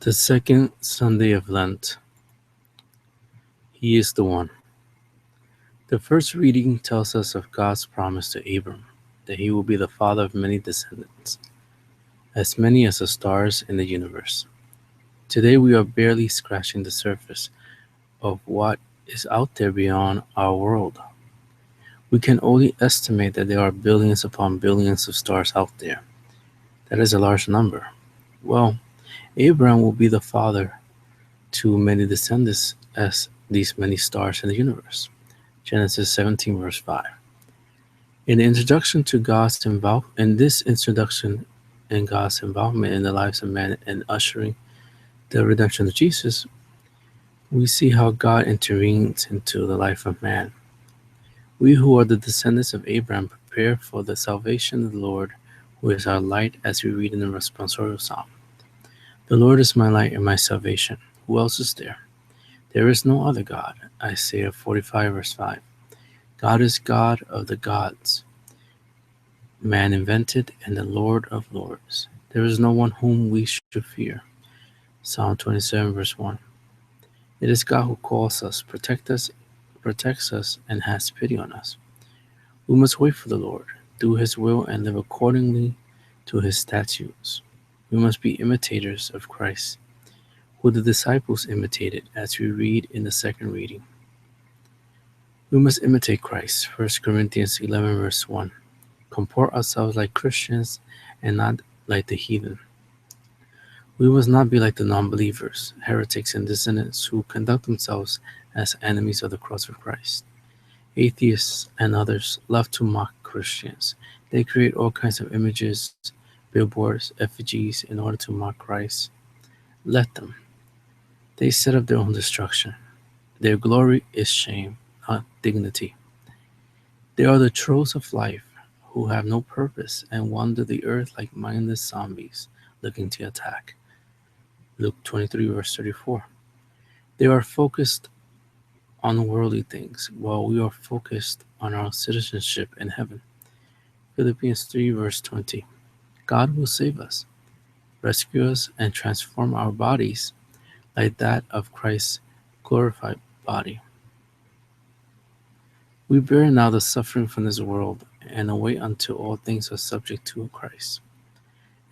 The second Sunday of Lent. He is the one. The first reading tells us of God's promise to Abram that he will be the father of many descendants, as many as the stars in the universe. Today we are barely scratching the surface of what is out there beyond our world. We can only estimate that there are billions upon billions of stars out there. That is a large number. Well, Abraham will be the father to many descendants as these many stars in the universe. Genesis 17 verse 5. In the introduction to God's in this introduction and God's involvement in the lives of man and ushering the redemption of Jesus, we see how God intervenes into the life of man. We who are the descendants of Abraham prepare for the salvation of the Lord, who is our light, as we read in the responsorial psalm. The Lord is my light and my salvation. Who else is there? There is no other God. Isaiah 45 verse 5. God is God of the gods, man invented, and the Lord of lords. There is no one whom we should fear. Psalm 27 verse 1. It is God who calls us, protects us, and has pity on us. We must wait for the Lord, do his will, and live accordingly to his statutes. We must be imitators of Christ, who the disciples imitated, as we read in the second reading. We must imitate Christ. 1 Corinthians 11 verse 1. Comport ourselves like Christians and not like the heathen. We must not be like the non-believers, heretics, and dissonants who conduct themselves as enemies of the cross of Christ. Atheists and others love to mock Christians. They create all kinds of images, billboards, effigies in order to mock Christ. Let them. They set up their own destruction. Their glory is shame, not dignity. They are the trolls of life who have no purpose and wander the earth like mindless zombies looking to attack. Luke 23 verse 34. They are focused on worldly things while we are focused on our citizenship in heaven. Philippians 3 verse 20. God will save us, rescue us, and transform our bodies like that of Christ's glorified body. We bear now the suffering from this world and await until all things are subject to Christ.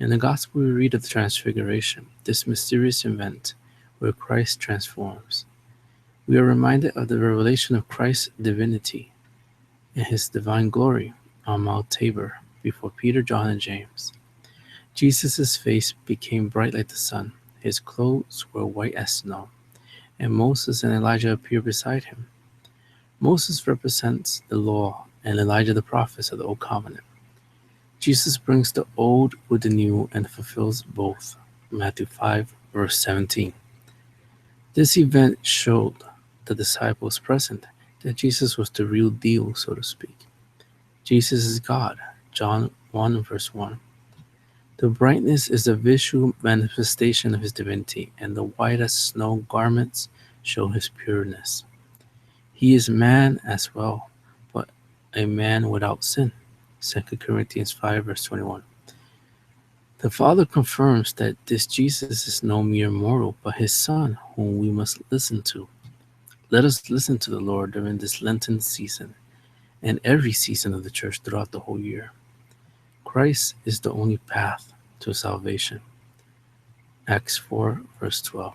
In the Gospel we read of the Transfiguration, this mysterious event where Christ transforms. We are reminded of the revelation of Christ's divinity and his divine glory on Mount Tabor before Peter, John, and James. Jesus' face became bright like the sun, his clothes were white as snow, and Moses and Elijah appeared beside him. Moses represents the law and Elijah the prophets of the Old Covenant. Jesus brings the old with the new and fulfills both. Matthew 5 verse 17. This event showed the disciples present that Jesus was the real deal, so to speak. Jesus is God. John 1 verse 1. The brightness is a visual manifestation of his divinity, and the white as snow garments show his pureness. He is man as well, but a man without sin. 2 Corinthians 5 verse 21. The Father confirms that this Jesus is no mere mortal, but his Son, whom we must listen to. Let us listen to the Lord during this Lenten season and every season of the church throughout the whole year. Christ is the only path to salvation. Acts 4 verse 12.